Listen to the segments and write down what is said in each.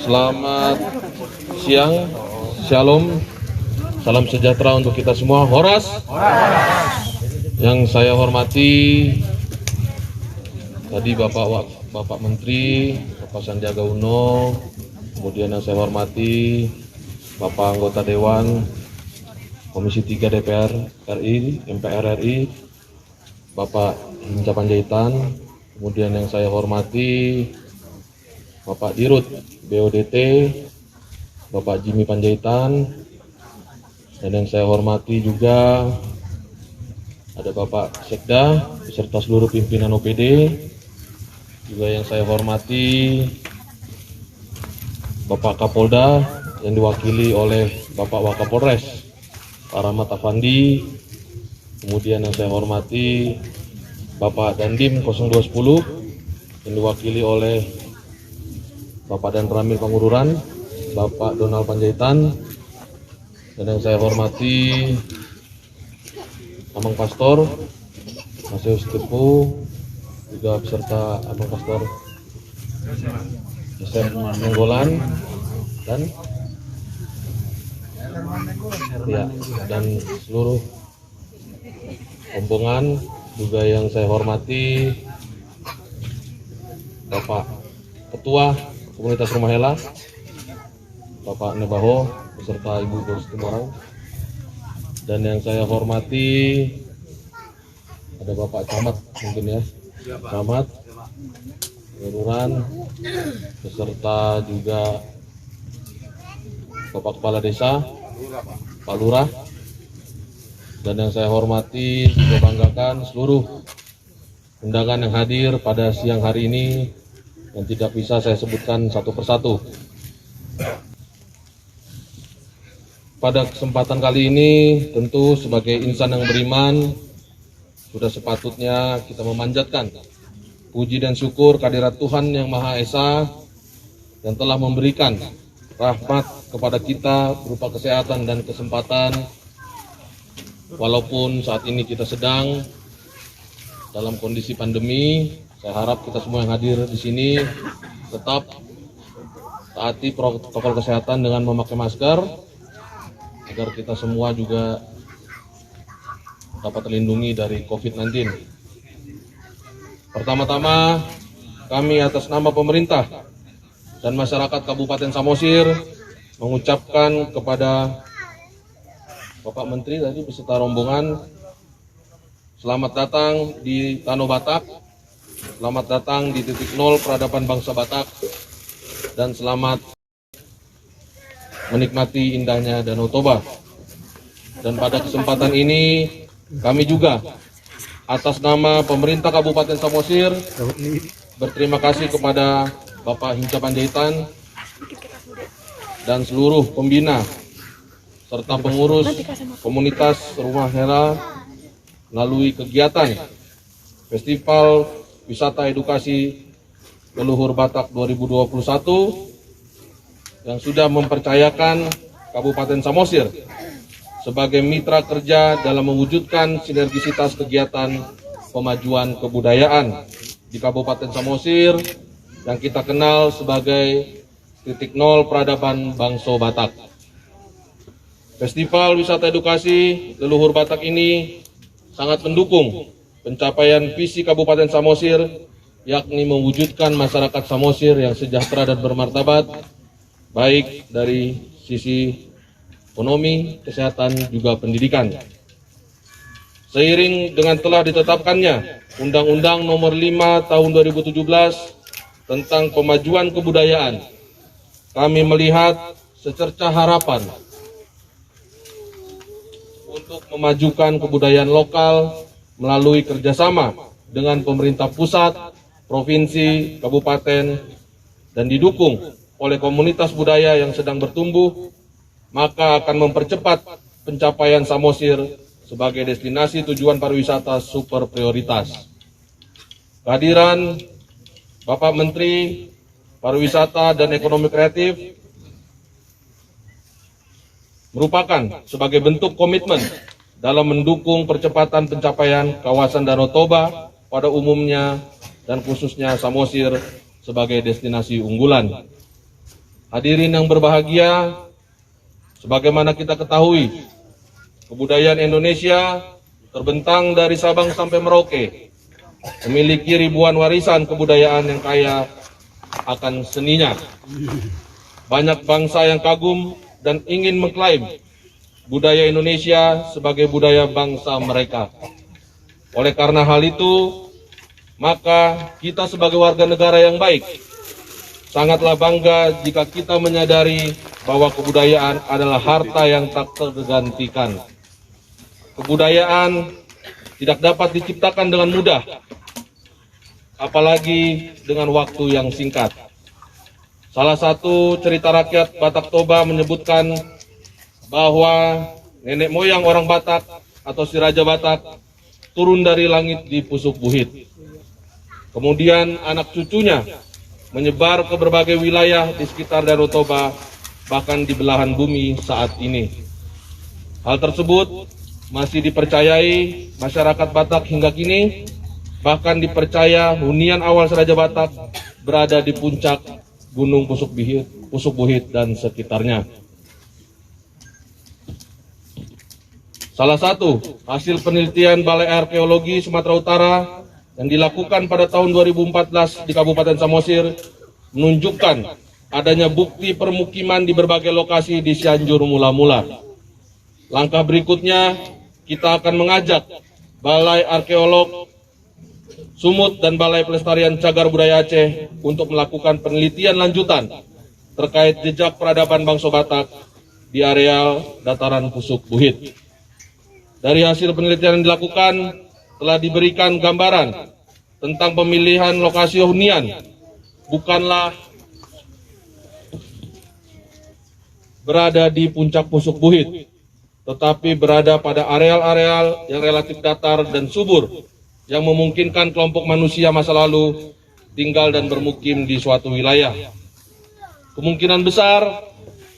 Selamat siang, shalom, salam sejahtera untuk kita semua. Horas. Yang saya hormati tadi Bapak Menteri, Bapak Sandiaga Uno, kemudian yang saya hormati Bapak Anggota Dewan Komisi 3 DPR RI, MPR RI, Bapak Hinca Panjaitan, kemudian yang saya hormati Bapak Dirut BODT, Bapak Jimmy Panjaitan, dan yang saya hormati juga ada Bapak Sekda beserta seluruh pimpinan OPD, juga yang saya hormati Bapak Kapolda yang diwakili oleh Bapak Wakapolres Pak Rahmat Afandi, kemudian yang saya hormati Bapak Dandim 0210 yang diwakili oleh Bapak Dan Ramil Pangururan, Bapak Donald Panjaitan, dan yang saya hormati Abang Pastor, Mas Yus Tepu, juga beserta Abang Pastor Yosef Nenggolan, dan seluruh rombongan, juga yang saya hormati Bapak Ketua Komunitas Rumah Hela, Bapak Nebaho beserta Ibu Boris Timorang, dan yang saya hormati ada Bapak Camat mungkin ya, Camat Kelurahan beserta juga Bapak Kepala Desa, Pak Lurah, dan yang saya hormati juga banggakan seluruh undangan yang hadir pada siang hari ini yang tidak bisa saya sebutkan satu persatu. Pada kesempatan kali ini tentu sebagai insan yang beriman sudah sepatutnya kita memanjatkan puji dan syukur kehadirat Tuhan Yang Maha Esa yang telah memberikan rahmat kepada kita berupa kesehatan dan kesempatan, walaupun saat ini kita sedang dalam kondisi pandemi. Saya harap kita semua yang hadir di sini tetap taati protokol kesehatan dengan memakai masker agar kita semua juga dapat terlindungi dari COVID-19. Pertama-tama, kami atas nama pemerintah dan masyarakat Kabupaten Samosir mengucapkan kepada Bapak Menteri tadi beserta rombongan, selamat datang di Tanah Batak, selamat datang di titik nol peradaban bangsa Batak, dan selamat menikmati indahnya Danau Toba. Dan pada kesempatan ini kami juga atas nama pemerintah Kabupaten Samosir berterima kasih kepada Bapak Hinca Panjaitan dan seluruh pembina serta pengurus komunitas Rumah Hela melalui kegiatan Festival Wisata Edukasi Leluhur Batak 2021 yang sudah mempercayakan Kabupaten Samosir sebagai mitra kerja dalam mewujudkan sinergisitas kegiatan pemajuan kebudayaan di Kabupaten Samosir yang kita kenal sebagai titik nol peradaban bangsa Batak. Festival Wisata Edukasi Leluhur Batak ini sangat mendukung pencapaian visi Kabupaten Samosir, yakni mewujudkan masyarakat Samosir yang sejahtera dan bermartabat, baik dari sisi ekonomi, kesehatan, juga pendidikan. Seiring dengan telah ditetapkannya Undang-Undang Nomor 5 Tahun 2017 tentang Pemajuan Kebudayaan, kami melihat secercah harapan untuk memajukan kebudayaan lokal melalui kerjasama dengan pemerintah pusat, provinsi, kabupaten, dan didukung oleh komunitas budaya yang sedang bertumbuh, maka akan mempercepat pencapaian Samosir sebagai destinasi tujuan pariwisata super prioritas. Kehadiran Bapak Menteri Pariwisata dan Ekonomi Kreatif merupakan sebagai bentuk komitmen dalam mendukung percepatan pencapaian kawasan Danau Toba pada umumnya dan khususnya Samosir sebagai destinasi unggulan. Hadirin yang berbahagia, sebagaimana kita ketahui, kebudayaan Indonesia terbentang dari Sabang sampai Merauke, memiliki ribuan warisan kebudayaan yang kaya akan seninya. Banyak bangsa yang kagum dan ingin mengklaim budaya Indonesia sebagai budaya bangsa mereka. Oleh karena hal itu, maka kita sebagai warga negara yang baik sangatlah bangga jika kita menyadari bahwa kebudayaan adalah harta yang tak tergantikan. Kebudayaan tidak dapat diciptakan dengan mudah, apalagi dengan waktu yang singkat. Salah satu cerita rakyat Batak Toba menyebutkan bahwa nenek moyang orang Batak atau si Raja Batak turun dari langit di Pusuk Buhit. Kemudian anak cucunya menyebar ke berbagai wilayah di sekitar Danau Toba, bahkan di belahan bumi saat ini. Hal tersebut masih dipercayai masyarakat Batak hingga kini, bahkan dipercaya hunian awal si Raja Batak berada di puncak Gunung Pusuk Buhit dan sekitarnya. Salah satu hasil penelitian Balai Arkeologi Sumatera Utara yang dilakukan pada tahun 2014 di Kabupaten Samosir menunjukkan adanya bukti permukiman di berbagai lokasi di Cianjur mula-mula. Langkah berikutnya, kita akan mengajak Balai Arkeolog Sumut dan Balai Pelestarian Cagar Budaya Aceh untuk melakukan penelitian lanjutan terkait jejak peradaban bangsa Batak di areal dataran Pusuk Buhit. Dari hasil penelitian yang dilakukan, telah diberikan gambaran tentang pemilihan lokasi hunian bukanlah berada di puncak Pusuk Buhit, tetapi berada pada areal-areal yang relatif datar dan subur, yang memungkinkan kelompok manusia masa lalu tinggal dan bermukim di suatu wilayah. Kemungkinan besar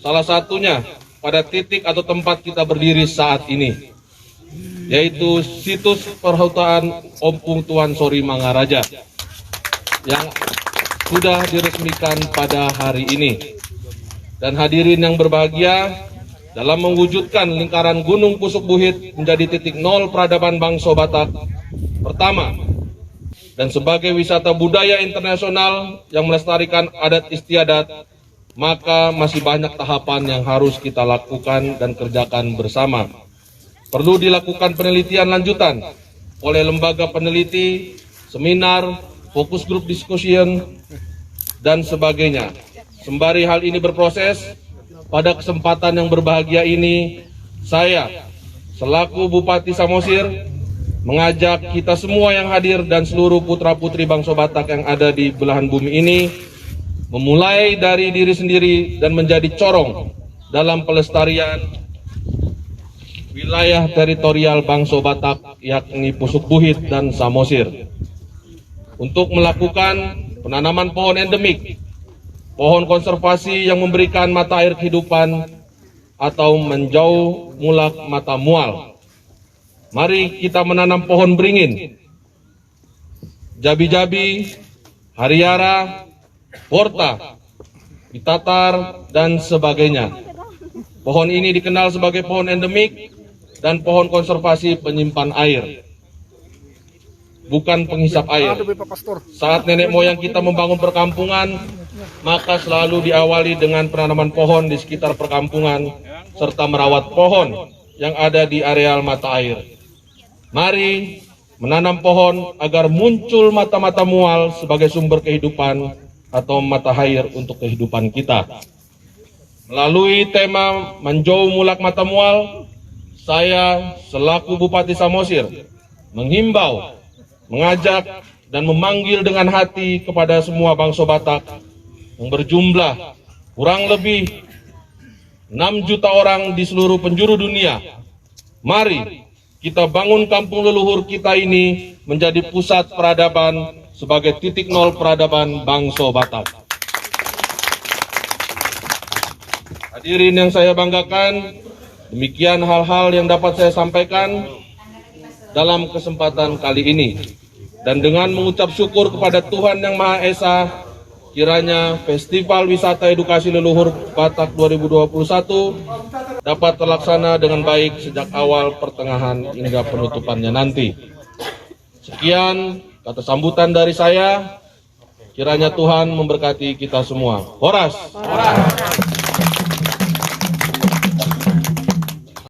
salah satunya pada titik atau tempat kita berdiri saat ini, yaitu situs perhutaan Ompung Tuan Sori Mangaraja yang sudah diresmikan pada hari ini. Dan hadirin yang berbahagia, dalam mewujudkan lingkaran Gunung Pusuk Buhit menjadi titik nol peradaban bangsa Batak pertama, dan sebagai wisata budaya internasional yang melestarikan adat istiadat, maka masih banyak tahapan yang harus kita lakukan dan kerjakan bersama. Perlu dilakukan penelitian lanjutan oleh lembaga peneliti, seminar, fokus group discussion, dan sebagainya. Sembari hal ini berproses, pada kesempatan yang berbahagia ini, saya selaku Bupati Samosir mengajak kita semua yang hadir dan seluruh putra-putri bangsa Batak yang ada di belahan bumi ini memulai dari diri sendiri dan menjadi corong dalam pelestarian wilayah teritorial bangsa Batak, yakni Pusuk Buhit dan Samosir, untuk melakukan penanaman pohon endemik, pohon konservasi yang memberikan mata air kehidupan atau menjauh mulak mata mual. Mari kita menanam pohon beringin, jabi-jabi, hariara, porta, bitatar, dan sebagainya. Pohon ini dikenal sebagai pohon endemik dan pohon konservasi penyimpan air, bukan penghisap air. Saat nenek moyang kita membangun perkampungan, maka selalu diawali dengan penanaman pohon di sekitar perkampungan, serta merawat pohon yang ada di areal mata air. Mari menanam pohon agar muncul mata-mata mual sebagai sumber kehidupan atau mata air untuk kehidupan kita. Melalui tema Menjauh Mulak Mata Mual, saya selaku Bupati Samosir menghimbau, mengajak, dan memanggil dengan hati kepada semua bangsa Batak yang berjumlah kurang lebih 6 juta orang di seluruh penjuru dunia. Mari kita bangun kampung leluhur kita ini menjadi pusat peradaban sebagai titik nol peradaban bangsa Batak. Hadirin yang saya banggakan, demikian hal-hal yang dapat saya sampaikan dalam kesempatan kali ini. Dan dengan mengucap syukur kepada Tuhan Yang Maha Esa, kiranya Festival Wisata Edukasi Leluhur Batak 2021 dapat terlaksana dengan baik sejak awal, pertengahan, hingga penutupannya nanti. Sekian kata sambutan dari saya. Kiranya Tuhan memberkati kita semua. Horas.